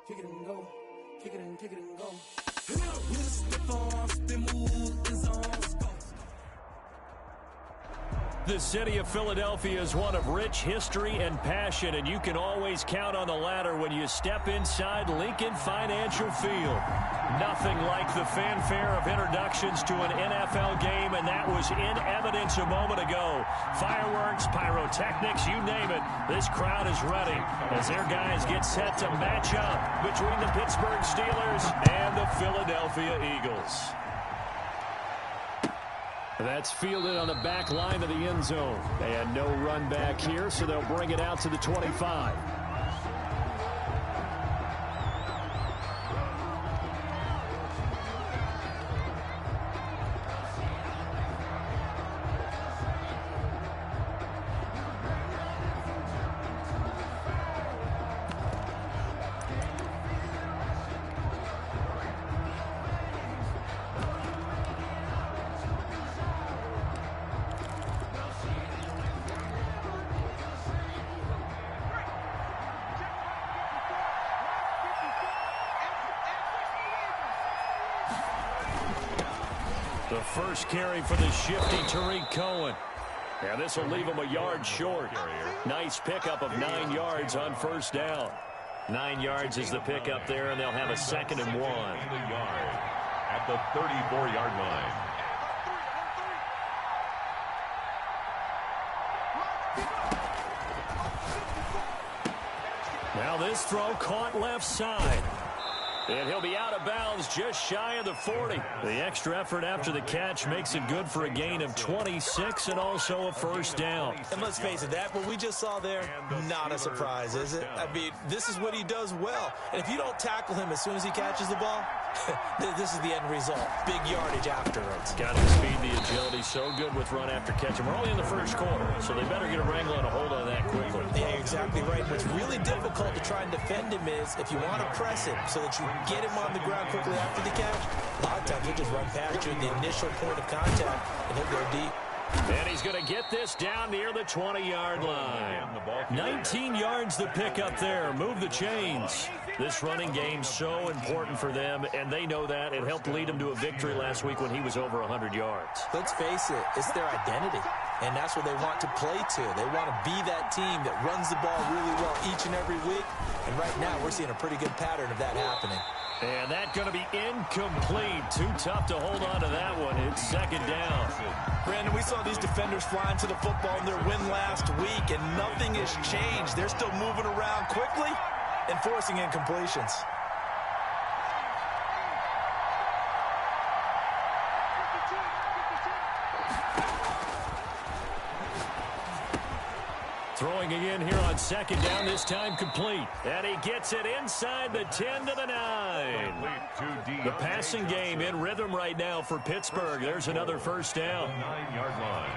kick it and go, kick it and go. With a stiff arm, spin move, in zone, let's go. The city of Philadelphia is one of rich history and passion, and you can always count on the latter when you step inside Lincoln Financial Field. Nothing like the fanfare of introductions to an NFL game, and that was in evidence a moment ago. Fireworks, pyrotechnics, you name it. This crowd is ready as their guys get set to match up between the Pittsburgh Steelers and the Philadelphia Eagles. That's fielded on the back line of the end zone. And no run back here, so they'll bring it out to the 25. The first carry for the shifty Tariq Cohen. And this will leave him a yard short. Nice pickup of 9 yards on first down. 9 yards is the pickup there, and they'll have a 2nd and 1. At the 34-yard line. Now this throw caught left side. And he'll be out of bounds just shy of the 40. The extra effort after the catch makes it good for a gain of 26 and also a first down. And let's face it, that what we just saw there, not a surprise, is it? I mean, this is what he does well. And if you don't tackle him as soon as he catches the ball, this is the end result. Big yardage afterwards. Got the speed, the agility, so good with run after catch. And we're only in the first quarter, so they better get a wrangle and a hold on that quickly. Yeah, exactly right. What's really difficult to try and defend him is if you want to press him so that you get him on the ground quickly after the catch, a lot of times he'll just run past you at the initial point of contact, and he'll go deep. And he's going to get this down near the 20-yard line. 19 yards to pick up there. Move the chains. This running game so important for them, and they know that. It helped lead them to a victory last week when he was over 100 yards. Let's face it, it's their identity, and that's what they want to play to. They want to be that team that runs the ball really well each and every week, and right now we're seeing a pretty good pattern of that happening. And that's going to be incomplete. Too tough to hold on to that one. It's 2nd down. Brandon, we saw these defenders flying to the football in their win last week, and nothing has changed. They're still moving around quickly and forcing incompletions. Throwing again here on 2nd down, this time complete. And he gets it inside the 10 to the 9. The passing game in rhythm right now for Pittsburgh. There's another first down. 9-yard line.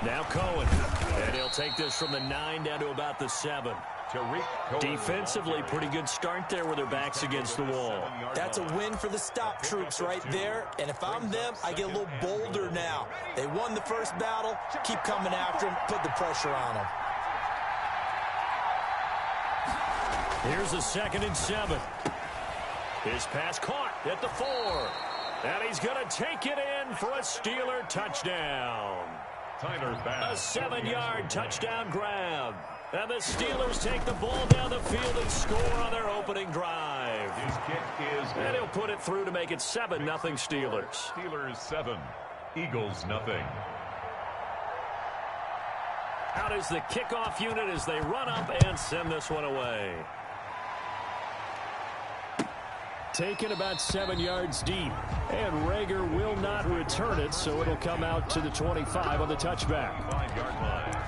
Now Cohen. And he'll take this from the 9 down to about the 7. Defensively, pretty good start there with their backs against the wall. That's a win for the stop troops right there. And if I'm them, I get a little bolder now. They won the first battle. Keep coming after them. Put the pressure on them. Here's a 2nd and 7. His pass caught at the 4. And he's going to take it in for a Steeler touchdown. A 7-yard touchdown grab. And the Steelers take the ball down the field and score on their opening drive. His kick is good. And he'll put it through to make it 7-0 Steelers. Steelers 7, Eagles nothing. Out is the kickoff unit as they run up and send this one away. Taken about 7 yards deep. And Rager will not return it, so it'll come out to the 25 on the touchback. 5-yard line.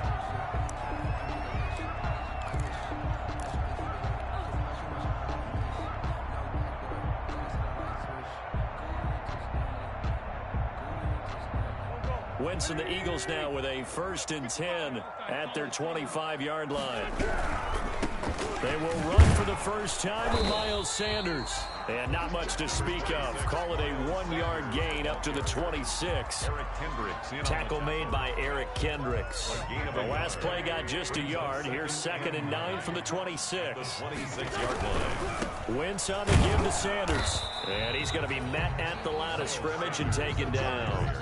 Wentz and the Eagles now with a 1st and 10 at their 25-yard line. They will run for the first time with Miles Sanders. And not much to speak of. Call it a 1-yard gain up to the 26. Tackle made by Eric Kendricks. The last play got just a yard. Here's 2nd and 9 from the 26. 26-yard line. Wentz on the give to Sanders. And he's going to be met at the line of scrimmage and taken down.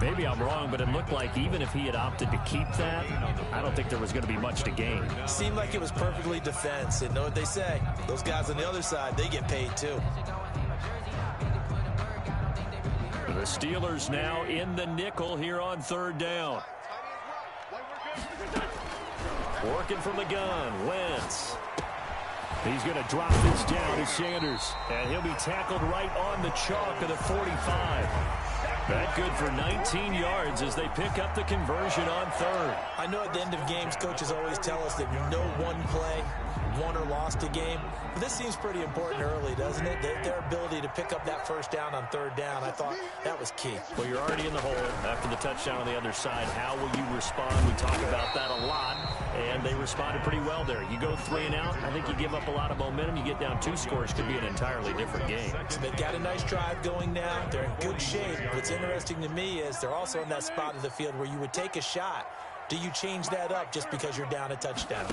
Maybe I'm wrong, but it looked like even if he had opted to keep that, I don't think there was going to be much to gain. Seemed like it was perfectly defense. And know what they say? Those guys on the other side, they get paid too. The Steelers now in the nickel here on 3rd down. Working from the gun, Wentz. He's going to drop this down to Sanders. And he'll be tackled right on the chalk of the 45. That good for 19 yards as they pick up the conversion on 3rd. I know at the end of games, coaches always tell us that no one play won or lost a game. But this seems pretty important early, doesn't it? Their ability to pick up that 1st down on 3rd down, I thought that was key. Well, you're already in the hole after the touchdown on the other side. How will you respond? We talk about that a lot, and they responded pretty well there. You go 3 and out, I think you give up a lot of momentum. You get down 2 scores, could be an entirely different game. They've got a nice drive going now. They're in good shape. What's interesting to me is they're also in that spot of the field where you would take a shot. Do you change that up just because you're down a touchdown?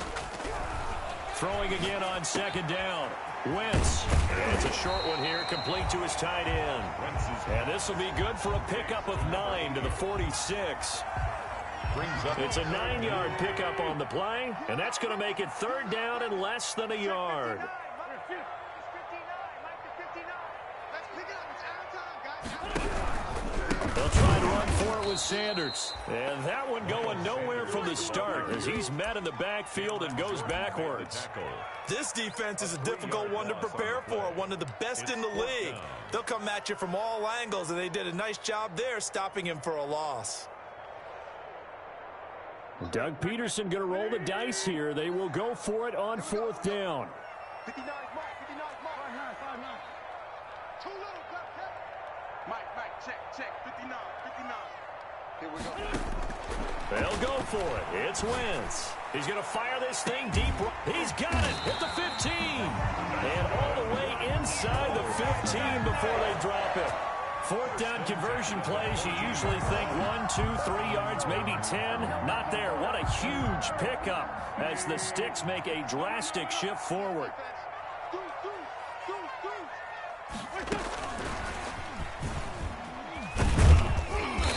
Throwing again on 2nd down. Wentz. And it's a short one here, complete to his tight end. And this will be good for a pickup of 9 to the 46. It's a 9-yard pickup on the play, and that's going to make it 3rd down and less than a yard. They'll try to run for it with Sanders. And that one going nowhere from the start as he's met in the backfield and goes backwards. This defense is a difficult one to prepare for, one of the best in the league. They'll come at you from all angles, and they did a nice job there stopping him for a loss. Doug Peterson going to roll the dice here. They will go for it on 4th down. 59 mark, 59 mark. 59. Too little, Mike, check. 59. Here we go. They'll go for it. It's Wentz. He's going to fire this thing deep. He's got it at the 15. And all the way inside the 15 before they drop it. 4th down conversion plays, you usually think 1, 2, 3 yards, maybe 10. Not there. What a huge pickup as the Sticks make a drastic shift forward.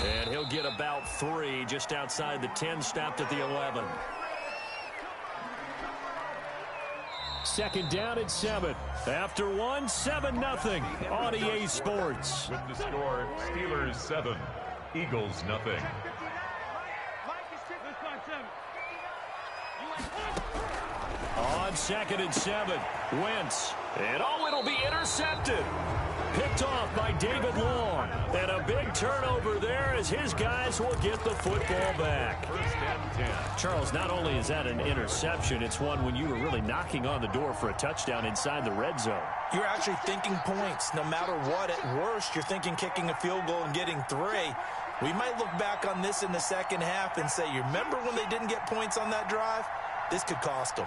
And he'll get about 3 just outside the 10, stopped at the 11. 2nd down and 7. After 1, 7-0 on EA Sports. With the score, Steelers 7, Eagles nothing. On 2nd and 7, Wentz. And it'll be intercepted. Picked off by David Long. And a big turnover there as his guys will get the football back. 1st and 10. Charles, not only is that an interception, it's one when you were really knocking on the door for a touchdown inside the red zone. You're actually thinking points. No matter what, at worst, you're thinking kicking a field goal and getting 3. We might look back on this in the 2nd half and say, you remember when they didn't get points on that drive? This could cost them.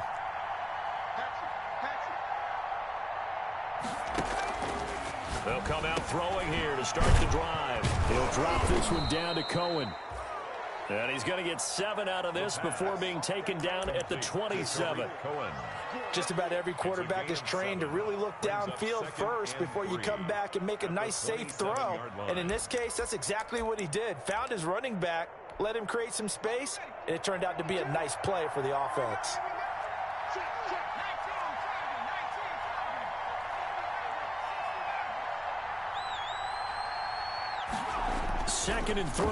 They'll come out throwing here to start the drive. He'll drop this one down to Cohen. And he's going to get 7 out of this before being taken down at the 27. Just about every quarterback is trained to really look downfield first before you come back and make a nice, safe throw. And in this case, that's exactly what he did. Found his running back, let him create some space, and it turned out to be a nice play for the offense. Second and 3.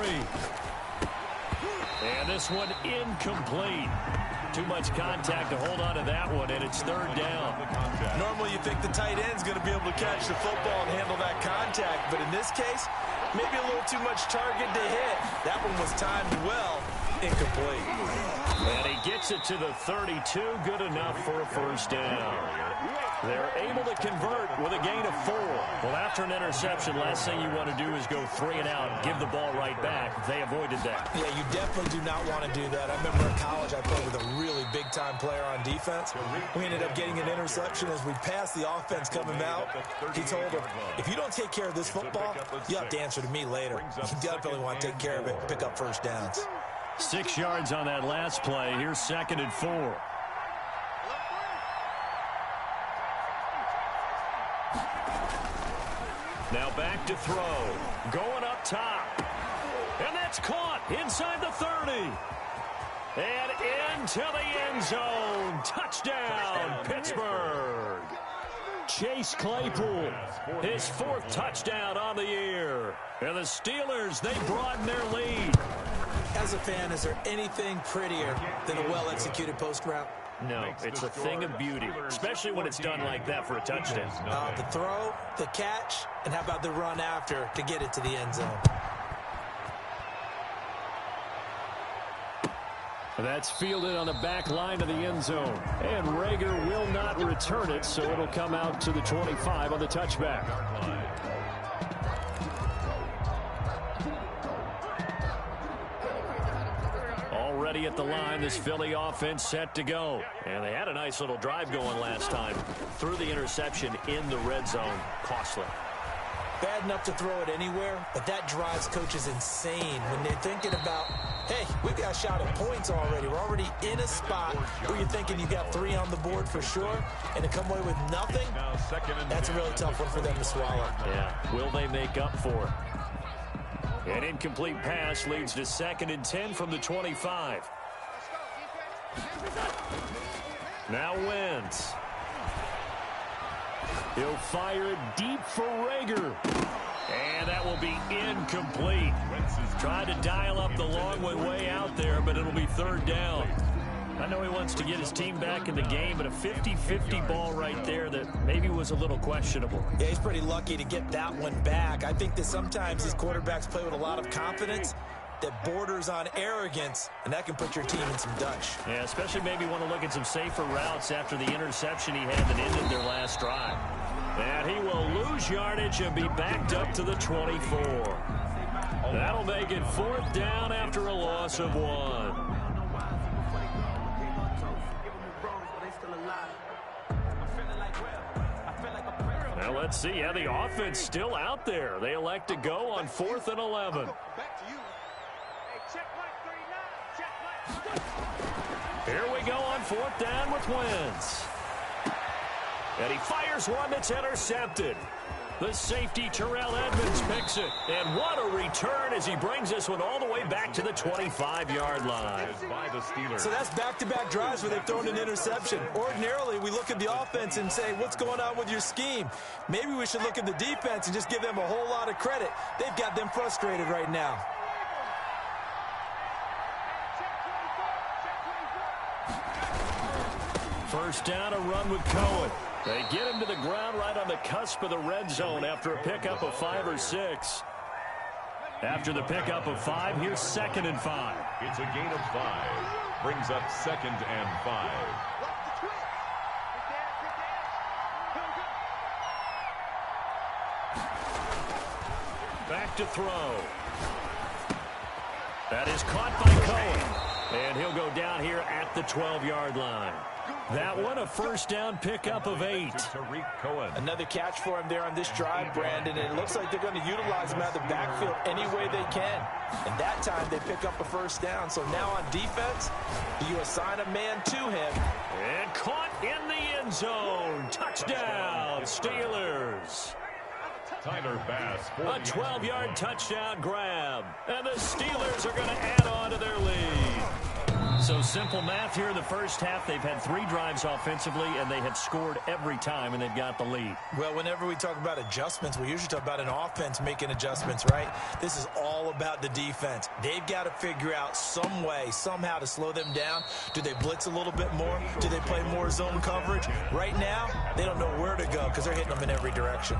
And this one incomplete. Too much contact to hold on to that one, and it's 3rd down. Normally you think the tight end's going to be able to catch the football and handle that contact, but in this case, maybe a little too much target to hit. That one was timed well, incomplete. And he gets it to the 32. Good enough for a first down. They're able to convert with a gain of 4. Well, after an interception, last thing you want to do is go 3 and out, give the ball right back. They avoided that. Yeah, you definitely do not want to do that. I remember in college I played with a really big-time player on defense. We ended up getting an interception as we passed the offense coming out. He told him, if you don't take care of this football, you have to answer to me later. You definitely want to take care of it and pick up first downs. 6 yards on that last play. Here's 2nd and 4. Now back to throw. Going up top. And that's caught inside the 30. And into the end zone. Touchdown, Pittsburgh. Chase Claypool, his 4th touchdown on the year. And the Steelers, they broaden their lead. As a fan, is there anything prettier than a well-executed post route? No, it's a thing of beauty, especially when it's done like that for a touchdown. The throw, the catch, and how about the run after to get it to the end zone? That's fielded on the back line of the end zone. And Rager will not return it, so it'll come out to the 25 on the touchback. Already at the line, this Philly offense set to go. And they had a nice little drive going last time. Threw the interception in the red zone. Costly. Bad enough to throw it anywhere, but that drives coaches insane when they're thinking about, hey, we've got a shot at points already. We're already in a spot where you're thinking you got 3 on the board for sure, and to come away with nothing, that's a really tough one for them to swallow. Yeah, will they make up for it? An incomplete pass leads to 2nd and 10 from the 25. Now Wentz. He'll fire it deep for Rager. And that will be incomplete. Tried to dial up the long way out there, but it'll be 3rd down. I know he wants to get his team back in the game, but a 50-50 ball right there that maybe was a little questionable. Yeah, he's pretty lucky to get that one back. I think that sometimes these quarterbacks play with a lot of confidence that borders on arrogance, and that can put your team in some Dutch. Yeah, especially maybe want to look at some safer routes after the interception he had that ended their last drive. And he will lose yardage and be backed up to the 24. That'll make it 4th down after a loss of 1. Now let's see how the offense still out there. They elect to go on 4th and 11. Here we go on 4th down with Wentz. And he fires one that's intercepted. The safety, Terrell Edmonds, picks it. And what a return as he brings this one all the way back to the 25-yard line. So that's back-to-back drives where they've thrown an interception. Ordinarily, we look at the offense and say, what's going on with your scheme? Maybe we should look at the defense and just give them a whole lot of credit. They've got them frustrated right now. First down, a run with Cohen. They get him to the ground right on the cusp of the red zone after a pickup of 5 or 6. After the pickup of 5, here's 2nd and 5. It's a gain of 5. Brings up 2nd and 5. Back to throw. That is caught by Cohen. And he'll go down here at the 12-yard line. That one, a first down pickup of 8. Another catch for him there on this drive, Brandon. And it looks like they're going to utilize him out of the backfield any way they can. And that time they pick up a first down. So now on defense, do you assign a man to him? And caught in the end zone. Touchdown, Steelers. Tyler Bass. A 12-yard touchdown grab. And the Steelers are going to add on to their lead. So simple math here in the first half. They've had 3 drives offensively, and they have scored every time, and they've got the lead. Well, whenever we talk about adjustments, we usually talk about an offense making adjustments, right? This is all about the defense. They've got to figure out some way, somehow to slow them down. Do they blitz a little bit more? Do they play more zone coverage? Right now, they don't know where to go because they're hitting them in every direction.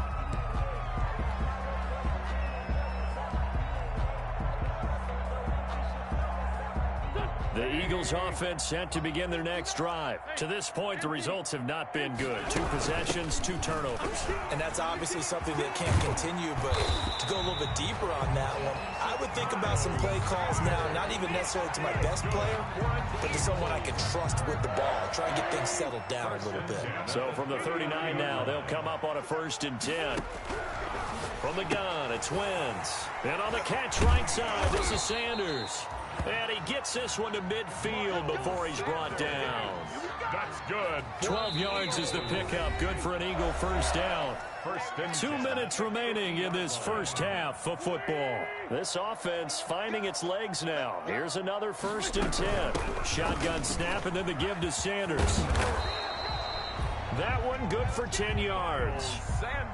The Eagles offense set to begin their next drive. To this point, the results have not been good. 2 possessions, 2 turnovers. And that's obviously something that can't continue, but to go a little bit deeper on that one, I would think about some play calls now, not even necessarily to my best player, but to someone I can trust with the ball. Try and get things settled down a little bit. So from the 39 now, they'll come up on a 1st and 10. From the gun, it's Wentz. And on the catch right side, this is Sanders. And he gets this one to midfield before he's brought down. That's good. 12 yards is the pickup. Good for an Eagle first down. 2 minutes remaining in this first half of football. This offense finding its legs now. Here's another 1st and 10. Shotgun snap and then the give to Sanders. That one good for 10 yards.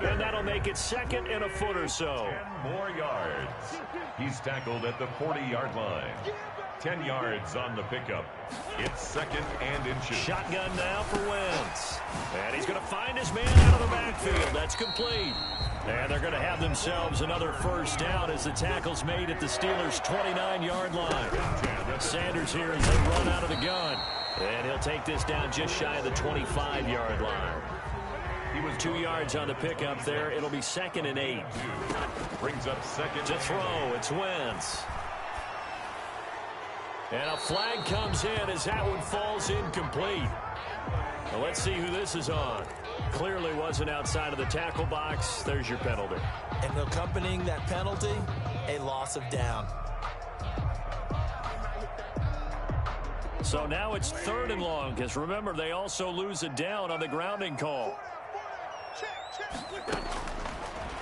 And that'll make it 2nd and a foot or so. 10 more yards. He's tackled at the 40-yard line. 10 yards on the pickup. It's 2nd and inches. Shotgun now for Wentz. And he's going to find his man out of the backfield. That's complete. And they're going to have themselves another first down as the tackle's made at the Steelers' 29-yard line. Sanders here as they run out of the gun. And he'll take this down just shy of the 25-yard line. He was 2 yards on the pickup there. It'll be 2nd and 8. Brings up 2nd. To throw, it's Wentz. And a flag comes in as that one falls incomplete. Well, let's see who this is on. Clearly wasn't outside of the tackle box. There's your penalty. And accompanying that penalty, a loss of down. So now it's 3rd and long, because remember, they also lose a down on the grounding call.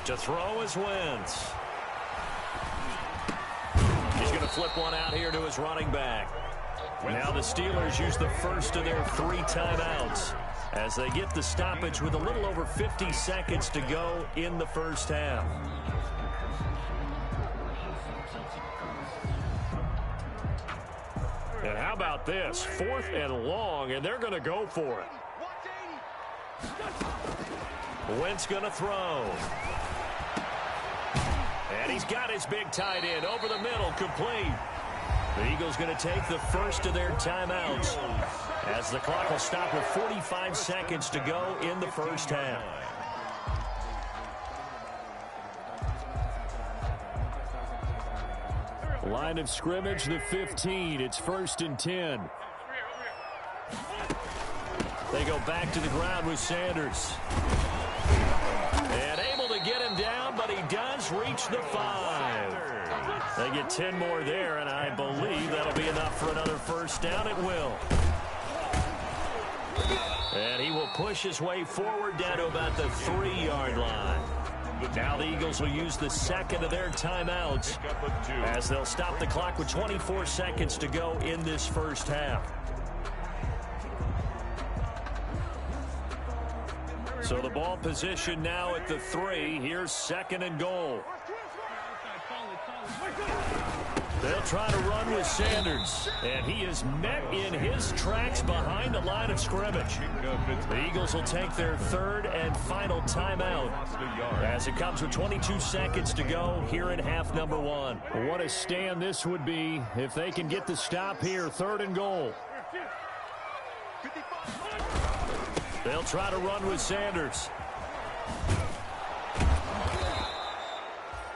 To throw is Wentz. He's going to flip one out here to his running back. Now the Steelers use the first of their 3 timeouts as they get the stoppage with a little over 50 seconds to go in the first half. And how about this? 4th and long, and they're going to go for it. Wentz going to throw. And he's got his big tight end over the middle, complete. The Eagles going to take the first of their timeouts as the clock will stop with 45 seconds to go in the first half. Line of scrimmage, the 15. It's 1st and 10. They go back to the ground with Sanders. And able to get him down, but he does reach the 5. They get 10 more there, and I believe that'll be enough for another first down. It will. And he will push his way forward down to about the 3-yard line. Now the Eagles will use the 2nd of their timeouts as they'll stop the clock with 24 seconds to go in this first half. So the ball position now at the 3. Here's 2nd and goal. They'll try to run with Sanders, and he is met in his tracks behind the line of scrimmage. The Eagles will take their 3rd and final timeout as it comes with 22 seconds to go here in half number 1. What a stand this would be if they can get the stop here, 3rd and goal. They'll try to run with Sanders.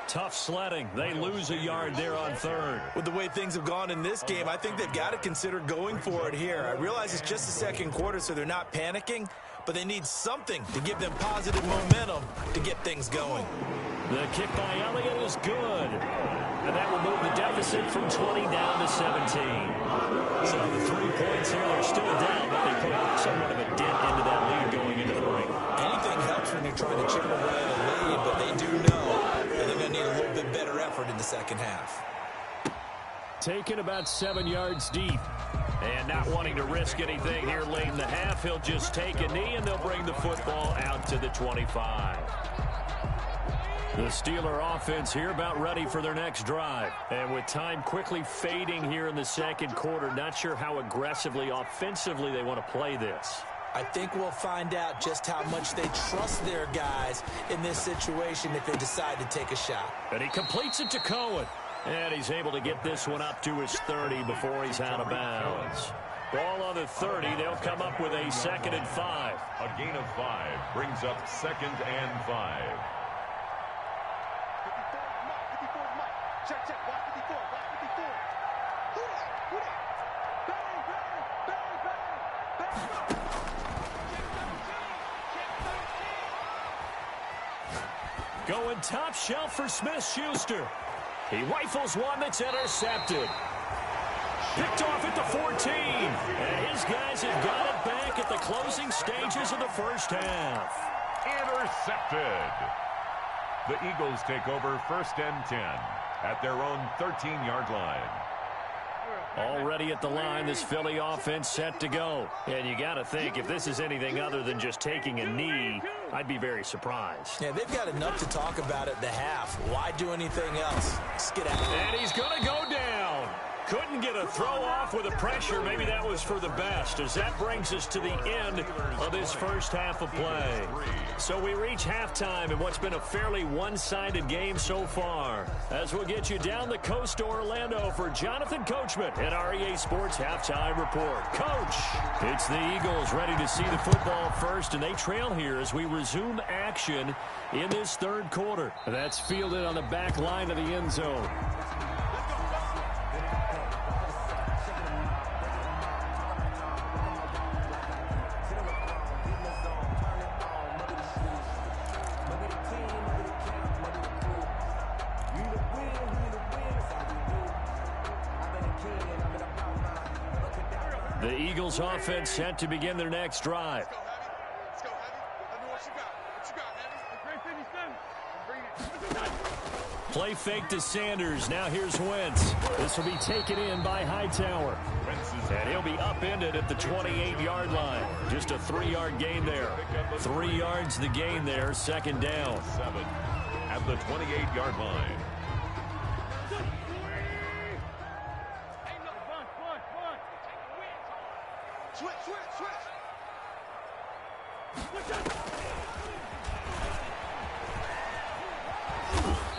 Tough sledding. They lose a yard there on 3rd. With the way things have gone in this game, I think they've got to consider going for it here. I realize it's just the 2nd quarter, so they're not panicking, but they need something to give them positive momentum to get things going. The kick by Elliott is good. And that will move the deficit from 20 down to 17. So the 3 points here, they're still down, but they put somewhat of a dent into that lead going into the ring. Anything helps when you're trying to chip away at a lead, but they do know that they're going to need a little bit better effort in the second half. Taken about 7 yards deep. And not wanting to risk anything here late in the half, he'll just take a knee, and they'll bring the football out to the 25. The Steeler offense here about ready for their next drive. And with time quickly fading here in the 2nd quarter, not sure how aggressively, offensively they want to play this. I think we'll find out just how much they trust their guys in this situation if they decide to take a shot. And he completes it to Cohen. And he's able to get this one up to his 30 before he's out of bounds. Ball on the 30. They'll come up with a 2nd and 5. A gain of 5 brings up 2nd and 5. Check, check, block 54, block 54. Who that? Who that? Bang, bang, bang, bang, bang. Going top shelf for Smith-Schuster. He rifles one that's intercepted. Picked off at the 14. And his guys have got it back at the closing stages of the first half. Intercepted. The Eagles take over 1st and 10 at their own 13-yard line. Already at the line, this Philly offense set to go. And you got to think, if this is anything other than just taking a knee, I'd be very surprised. Yeah, they've got enough to talk about at the half. Why do anything else? Skedaddle. And he's going to go down. Couldn't get a throw off with the pressure. Maybe that was for the best, as that brings us to the end of this first half of play. So we reach halftime in what's been a fairly one-sided game so far. As we'll get you down the coast to Orlando for Jonathan Coachman at our EA Sports Halftime Report. Coach, it's the Eagles ready to see the football first, and they trail here as we resume action in this third quarter. That's fielded on the back line of the end zone. The Eagles offense set to begin their next drive. Let's go, Heavy. Let me what you got. What you got, Heavy? Play fake to Sanders. Now here's Wentz. This will be taken in by Hightower. And he'll be upended at the 28-yard line. Just a 3-yard gain there. 3 yards the gain there, 2nd down. 7 at the 28-yard line. Switch, switch, switch.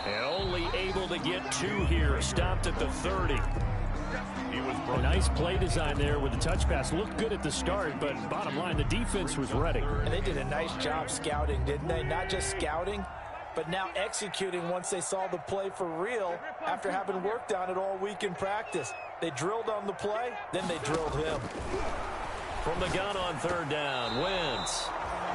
And only able to get 2 here. Stopped at the 30. He was A nice play design there with the touch pass. Looked good at the start, but bottom line, the defense was ready. And they did a nice job scouting, didn't they? Not just scouting, but now executing once they saw the play for real after having worked on it all week in practice. They drilled on the play, then they drilled him. From the gun on 3rd down, Wentz.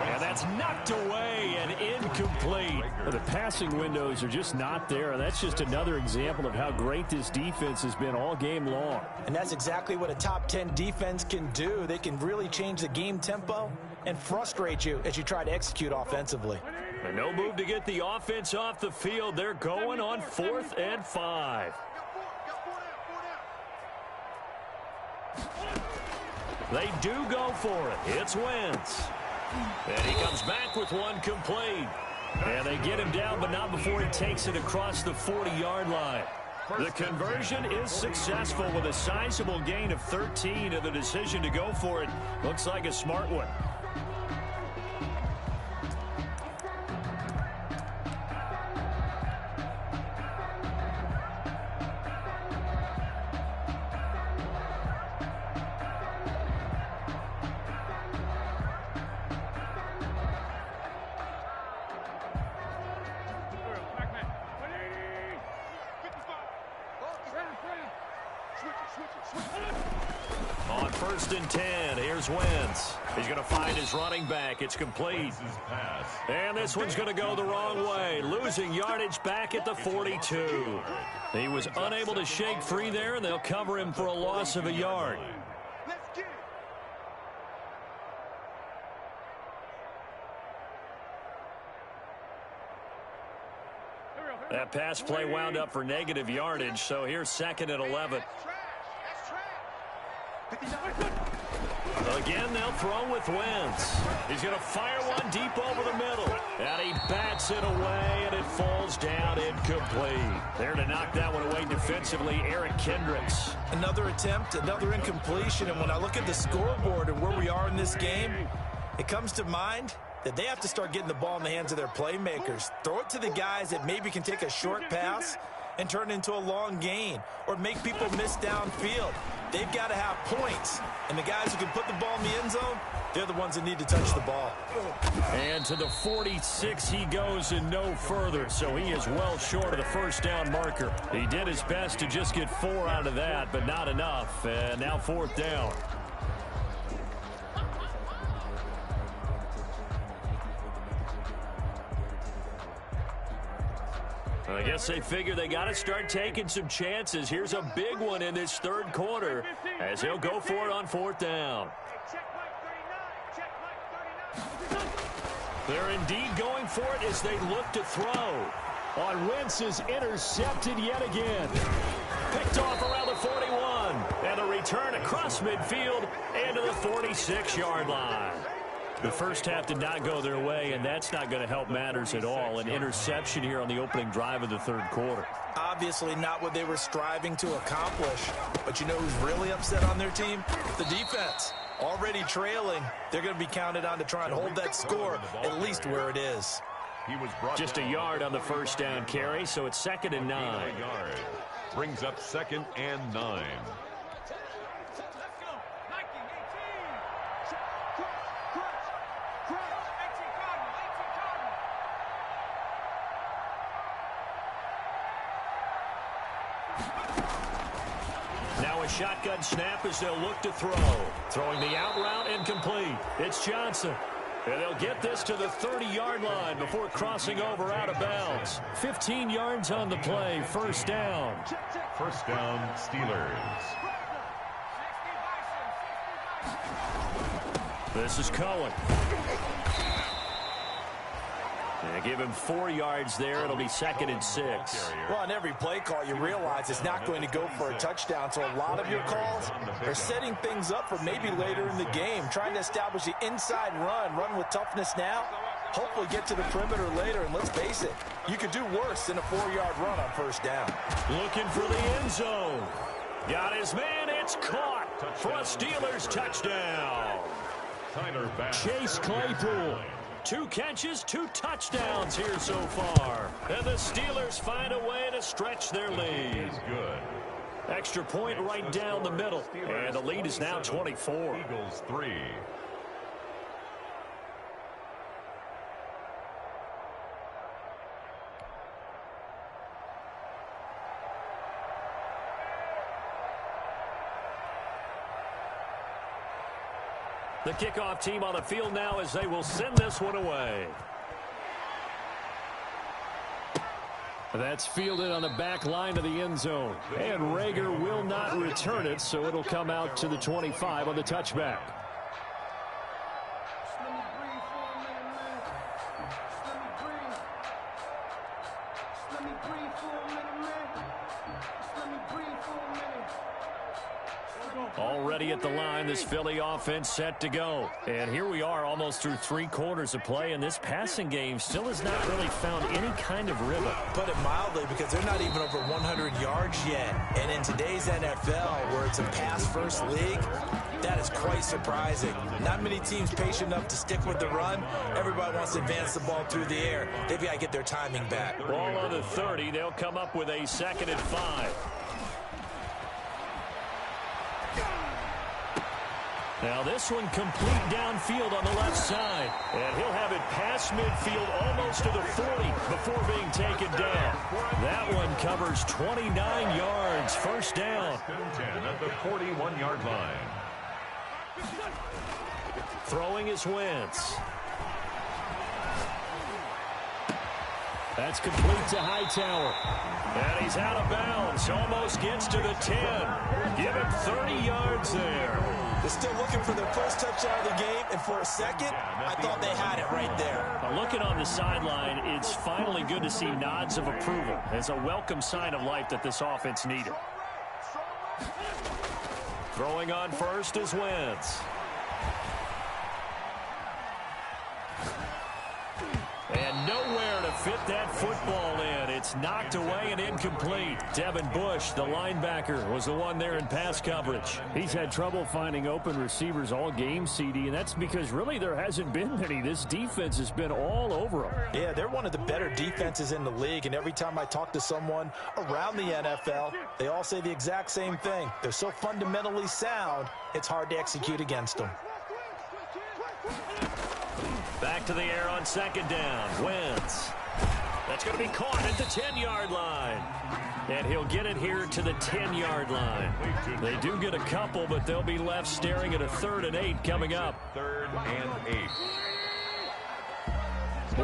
And that's knocked away and incomplete. The passing windows are just not there. That's just another example of how great this defense has been all game long. And that's exactly what a top 10 defense can do. They can really change the game tempo and frustrate you as you try to execute offensively. And no move to get the offense off the field. They're going on 4th and 5. They do go for it. It's Wentz. And he comes back with one complete. And they get him down, but not before he takes it across the 40-yard line. The conversion is successful with a sizable gain of 13, and the decision to go for it looks like a smart one. On 1st and 10, here's Wentz. He's going to find his running back. It's complete. And this one's going to go the wrong way. Losing yardage back at the 42. He was unable to shake free there, and they'll cover him for a loss of a yard. That pass play wound up for negative yardage, so here's 2nd and 11. Again, they'll throw with Wentz. He's going to fire one deep over the middle. And he bats it away, and it falls down incomplete. There to knock that one away defensively, Eric Kendricks. Another attempt, another incompletion, and when I look at the scoreboard and where we are in this game, it comes to mind that they have to start getting the ball in the hands of their playmakers. Throw it to the guys that maybe can take a short pass and turn it into a long gain or make people miss downfield. They've got to have points. And the guys who can put the ball in the end zone, they're the ones that need to touch the ball. And to the 46 he goes and no further, so he is well short of the first down marker. He did his best to just get 4 out of that, but not enough. And now 4th down. I guess they figure they got to start taking some chances. Here's a big one in this 3rd quarter as he'll go for it on 4th down. They're indeed going for it as they look to throw. On Wentz is intercepted yet again. Picked off around the 41. And a return across midfield and to the 46-yard line. The first half did not go their way, and that's not going to help matters at all. An interception here on the opening drive of the 3rd quarter. Obviously not what they were striving to accomplish. But you know who's really upset on their team? The defense. Already trailing. They're going to be counted on to try and hold that score at least where it is. Just a yard on the first down carry, so it's 2nd and 9. Brings up 2nd and 9. Now a shotgun snap as they'll look to throw. Throwing the out route incomplete. It's Johnson. And they'll get this to the 30-yard line before crossing over out of bounds. 15 yards on the play. First down. First down, Steelers. This is Cohen. And give him 4 yards there. It'll be 2nd and 6. Well, on every play call, you realize it's not going to go for a touchdown. So a lot of your calls are setting things up for maybe later in the game, trying to establish the inside run with toughness now, hopefully get to the perimeter later. And let's face it, you could do worse than a 4-yard run on first down. Looking for the end zone. Got his man. It's caught for a Steelers touchdown. Chase Claypool. 2 catches, 2 touchdowns here so far. And the Steelers find a way to stretch their lead. Good. Extra point right down the middle. And the lead is now 24. Eagles 3. The kickoff team on the field now as they will send this one away. That's fielded on the back line of the end zone. And Rager will not return it, so it'll come out to the 25 on the touchback. Already at the line, this Philly offense set to go. And here we are almost through 3 quarters of play, and this passing game still has not really found any kind of rhythm. Put it mildly, because they're not even over 100 yards yet. And in today's NFL, where it's a pass-first league, that is quite surprising. Not many teams patient enough to stick with the run. Everybody wants to advance the ball through the air. They've got to get their timing back. Ball on the 30. They'll come up with a 2nd and 5. Now this one complete downfield on the left side. And he'll have it past midfield almost to the 40 before being taken down. That one covers 29 yards. First down. 10 at the 41-yard line. Throwing is Wentz. That's complete to Hightower. And he's out of bounds. Almost gets to the 10. Give him 30 yards there. They're still looking for their first touchdown of the game, and for a second, I thought they had it right there. Looking on the sideline, it's finally good to see nods of approval. It's a welcome sign of life that this offense needed. Throwing on first is Wentz. And nowhere to fit that football in. It's It's knocked away and incomplete. Devin Bush, the linebacker, was the one there in pass coverage. He's had trouble finding open receivers all game, CD, and that's because really there hasn't been many. This defense has been all over them. Yeah, they're one of the better defenses in the league, and every time I talk to someone around the NFL, they all say the exact same thing. They're so fundamentally sound, it's hard to execute against them. Back to the air on second down. Wentz. That's going to be caught at the 10-yard line. And he'll get it here to the 10-yard line. They do get a couple, but they'll be left staring at a 3rd and 8 coming up. 3rd and 8.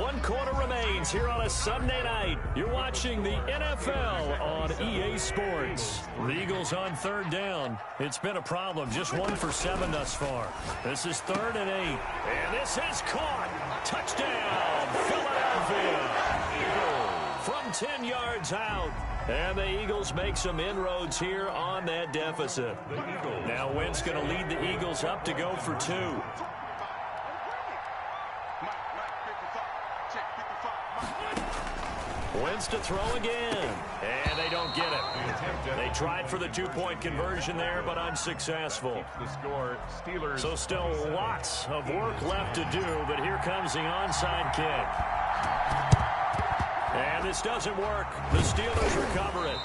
1 quarter remains here on a Sunday night. You're watching the NFL on EA Sports. The Eagles on 3rd down. It's been a problem. Just 1 for 7 thus far. This is 3rd and 8. And this is caught. Touchdown, Philadelphia. From 10 yards out. And the Eagles make some inroads here on that deficit. Now Wentz going to lead the Eagles up to go for 2. Wentz to throw again. And they don't get it. They tried for the 2-point conversion there, but unsuccessful. The score, Steelers. So still lots of work left to do, but here comes the onside kick. And this doesn't work. The Steelers recover it.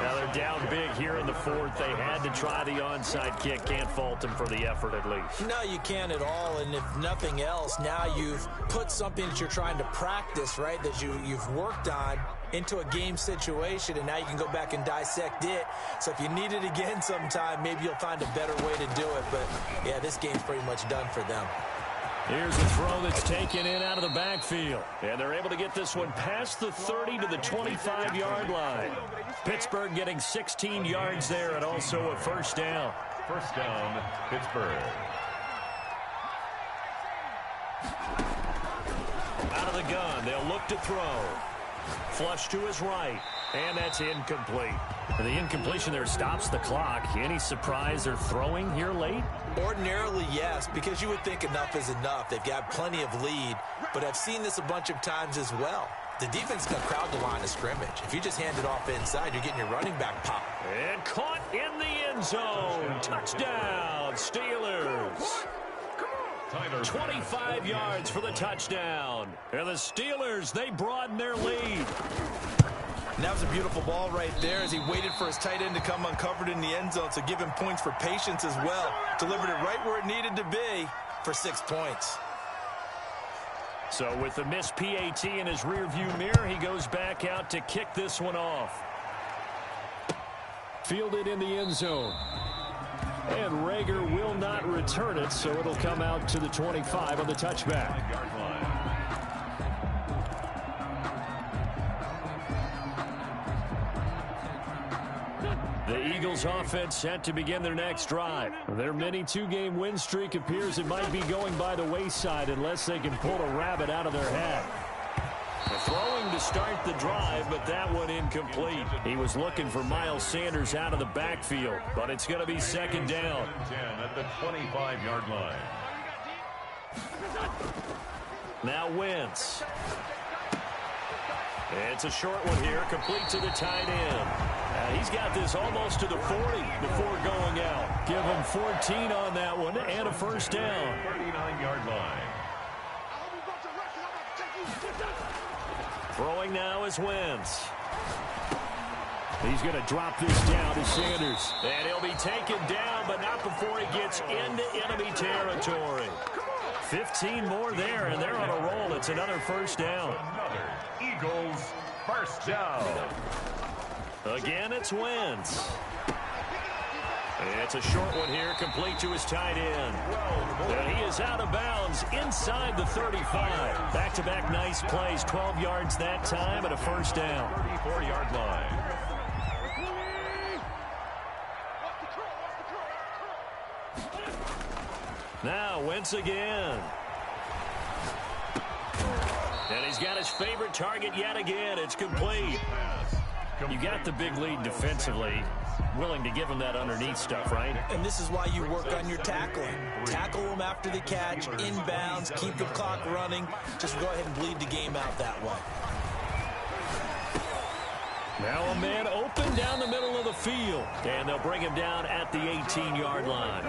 Now they're down big here in the 4th. They had to try the onside kick. Can't fault them for the effort at least. No, you can't at all. And if nothing else, now you've put something that you're trying to practice, right, that you've worked on into a game situation, and now you can go back and dissect it. So if you need it again sometime, maybe you'll find a better way to do it. But, yeah, this game's pretty much done for them. Here's a throw that's taken in out of the backfield. And they're able to get this one past the 30 to the 25-yard line. Pittsburgh getting 16 yards there and also a 1st down. 1st down, Pittsburgh. Out of the gun, they'll look to throw. Flush to his right, and that's incomplete. The incompletion there stops the clock. Any surprise they're throwing here late? Ordinarily, yes, because you would think enough is enough. They've got plenty of lead, but I've seen this a bunch of times as well. The defense can crowd the line of scrimmage. If you just hand it off inside, you're getting your running back pop. And caught in the end zone. Touchdown, Steelers. 25 yards for the touchdown. And the Steelers, they broaden their lead. And that was a beautiful ball right there as he waited for his tight end to come uncovered in the end zone. So give him points for patience as well. Delivered it right where it needed to be for 6 points. So with the missed PAT in his rearview mirror, he goes back out to kick this one off. Fielded in the end zone. And Rager will not return it, so it'll come out to the 25 on the touchback. The Eagles offense set to begin their next drive. Their mini 2-game win streak appears it might be going by the wayside unless they can pull a rabbit out of their hat. Throwing to start the drive, but that one incomplete. He was looking for Miles Sanders out of the backfield, but it's going to be 2nd down. 10 at the 25-yard line. Now Wentz. It's a short one here, complete to the tight end. He's got this almost to the 40 before going out. Give him 14 on that one and a 1st down. 39-yard line. Throwing now is Wentz. He's going to drop this down to Sanders. And he'll be taken down, but not before he gets into enemy territory. 15 more there, and they're on a roll. It's another 1st down. Another Eagles 1st down. Again, it's Wentz. It's a short one here, complete to his tight end. And he is out of bounds inside the 35. Back-to-back nice plays, 12 yards that time and a 1st down. 34-yard line. Now Wentz again. And he's got his favorite target yet again. It's complete. You got the big lead defensively. Willing to give him that underneath stuff, right? And this is why you work on your tackling. Tackle them after the catch, inbounds, keep the clock running. Just go ahead and bleed the game out that way. Now a man open down the middle of the field. And they'll bring him down at the 18-yard line.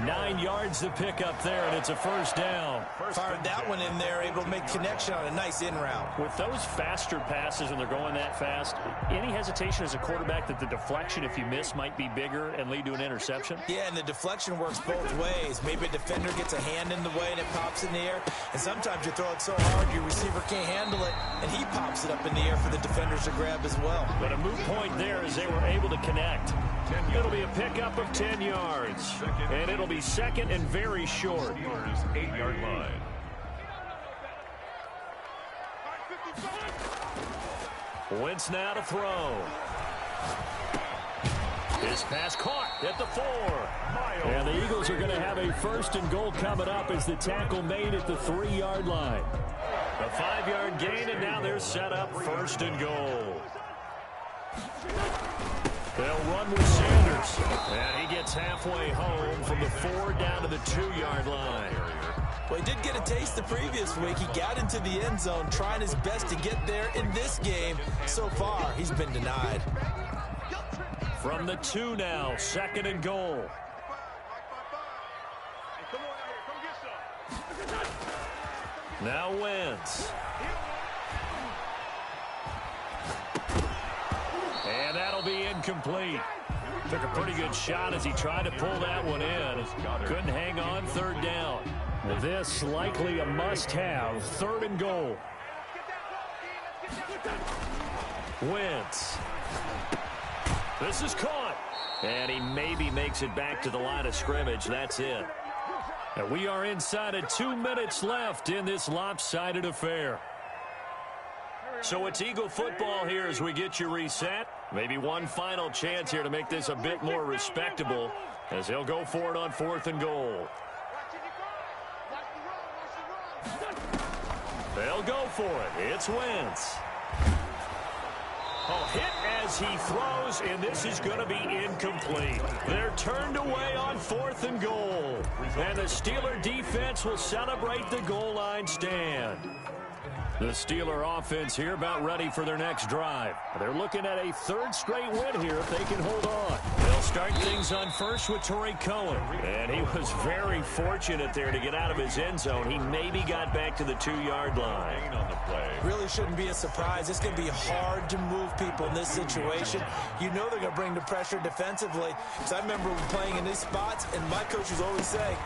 9 yards to pick up there, and it's a first down. Fired that one in there, able to make connection on a nice in route. With those faster passes, when they're going that fast, any hesitation as a quarterback that the deflection, if you miss, might be bigger and lead to an interception? Yeah, and the deflection works both ways. Maybe a defender gets a hand in the way and it pops in the air. And sometimes you throw it so hard your receiver can't handle it, and he pops it up in the air for the defenders to grab as well. But a moot point there as they were able to connect. It'll be a pickup of 10 yards. And it'll be second and very short. 8-yard line. Wentz now to throw. His pass caught at the 4. And the Eagles are going to have a first and goal coming up as the tackle made at the 3-yard line. A 5-yard gain, and now they're set up first and goal. They'll run with Sanders. And he gets halfway home from the 4 down to the 2-yard line. Well, he did get a taste the previous week. He got into the end zone trying his best to get there in this game. So far, he's been denied. From the 2 now, second and goal. Now Wentz. And that'll be incomplete. Took a pretty good shot as he tried to pull that one in. Couldn't hang on, third down. This likely a must-have, third and goal. Wentz. This is caught. And he maybe makes it back to the line of scrimmage. That's it. And we are inside of 2 minutes left in this lopsided affair. So it's Eagle football here as we get you reset. Maybe one final chance here to make this a bit more respectable as they'll go for it on 4th and goal. They'll go for it. It's Wentz. Oh, hit as he throws, and this is going to be incomplete. They're turned away on 4th and goal. And the Steeler defense will celebrate the goal line stand. The Steeler offense here about ready for their next drive. They're looking at a 3rd straight win here if they can hold on. They'll start things on first with Torrey Cohen. And he was very fortunate there to get out of his end zone. He maybe got back to the 2-yard line. On the play. Really shouldn't be a surprise. It's going to be hard to move people in this situation. You know they're going to bring the pressure defensively. Because I remember playing in these spots, and my coaches always say,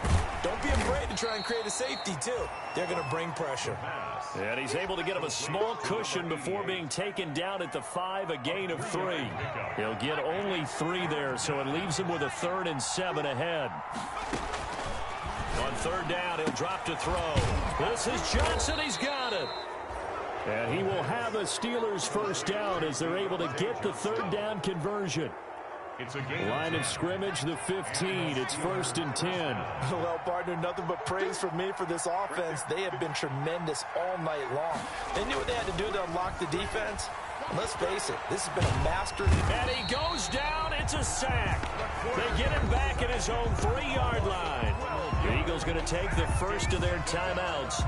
don't be afraid to try and create a safety, too. They're going to bring pressure. And he's able to get him a small cushion before being taken down at the 5, a gain of 3. He'll get only 3 there, so it leaves him with a 3rd and 7 ahead. On 3rd down, he'll drop to throw. This is Johnson. He's got it. And he will have a Steelers first down as they're able to get the 3rd down conversion. It's a game. Line of scrimmage, the 15. It's 1st and 10. Well, partner, nothing but praise from me for this offense. They have been tremendous all night long. They knew what they had to do to unlock the defense. And let's face it, this has been a master. And he goes down. It's a sack. They get him back at his own 3-yard line. The Eagles going to take the first of their timeouts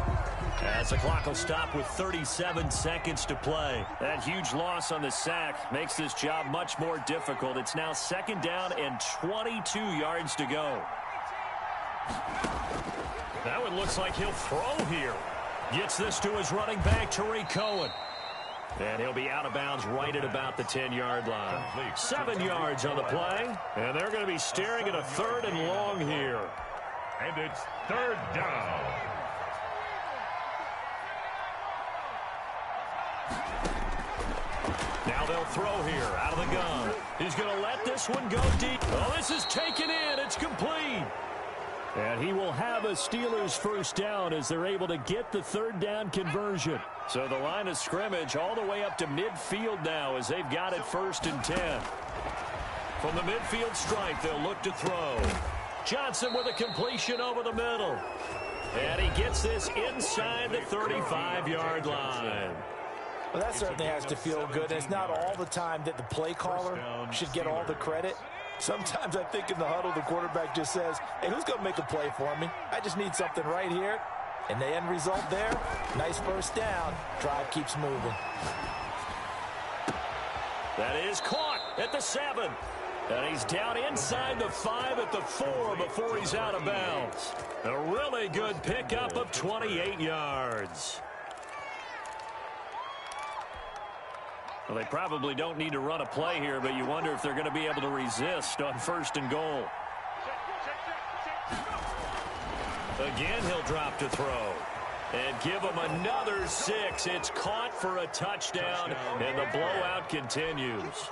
as the clock will stop with 37 seconds to play. That huge loss on the sack makes this job much more difficult. It's now 2nd down and 22 yards to go. That one looks like he'll throw here. Gets this to his running back, Torrey Cohen. And he'll be out of bounds right at about the 10-yard line. 7 yards on the play. And they're going to be staring at a 3rd and long here. And it's 3rd down. Now they'll throw here out of the gun. He's going to let this one go deep. Oh, this is taken in. It's complete. And he will have a Steelers first down as they're able to get the 3rd down conversion. So the line of scrimmage all the way up to midfield now as they've got it 1st and 10. From the midfield stripe, they'll look to throw. Johnson with a completion over the middle. And he gets this inside the 35-yard line. Well, that certainly has to feel good. And it's not all the time that the play caller should get all the credit. Sometimes I think in the huddle, the quarterback just says, hey, who's going to make a play for me? I just need something right here. And the end result there, nice first down. Drive keeps moving. That is caught at the 7. And he's down inside the 5 at the 4 before he's out of bounds. A really good pickup of 28 yards. Well, they probably don't need to run a play here, but you wonder if they're going to be able to resist on 1st and goal. Again, he'll drop to throw. And give him another 6. It's caught for a touchdown, and the blowout continues.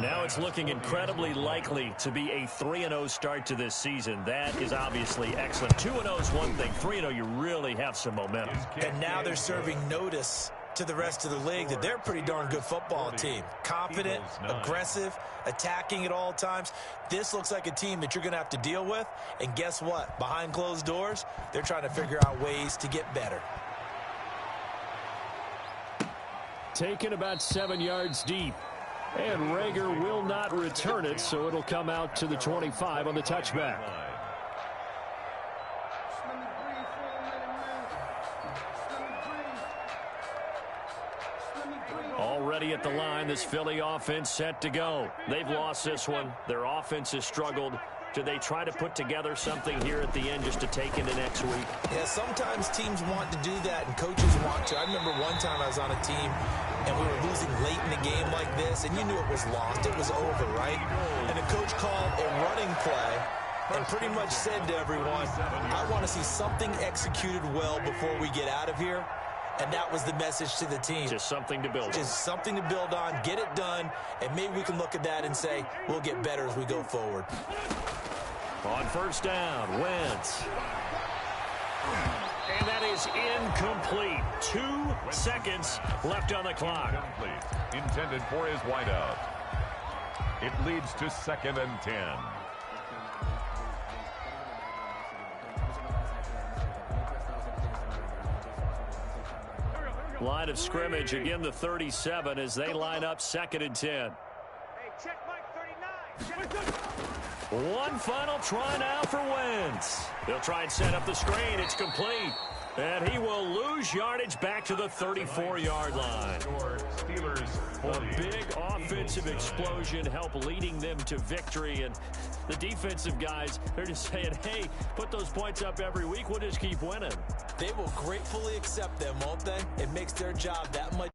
Now it's looking incredibly likely to be a 3-0 start to this season. That is obviously excellent. 2-0 is one thing. 3-0, you really have some momentum. And now they're serving notice to the rest of the league that they're a pretty darn good football team. Confident, aggressive, attacking at all times. This looks like a team that you're going to have to deal with. And guess what? Behind closed doors, they're trying to figure out ways to get better. Taken about 7 yards deep. And Rager will not return it, so it'll come out to the 25 on the touchback. Already at the line, this Philly offense set to go. They've lost this one. Their offense has struggled. Do they try to put together something here at the end just to take into next week? Yeah, sometimes teams want to do that and coaches want to. I remember one time I was on a team and we were losing late in the game like this, and you knew it was lost. It was over, right? And the coach called a running play and pretty much said to everyone, I want to see something executed well before we get out of here. And that was the message to the team. Just something to build on. Just something to build on, get it done, and maybe we can look at that and say, we'll get better as we go forward. On 1st down, Wentz. And that is incomplete. 2 seconds left on the clock. Intended for his wideout. It leads to 2nd and 10. Line of scrimmage, again the 37 as they line up 2nd and 10. Hey, check Mike 39. One final try now for Wentz. They'll try and set up the screen. It's complete. And he will lose yardage back to the 34-yard line. A big offensive explosion help leading them to victory. And the defensive guys, they're just saying, hey, put those points up every week. We'll just keep winning. They will gratefully accept them, won't they? It makes their job that much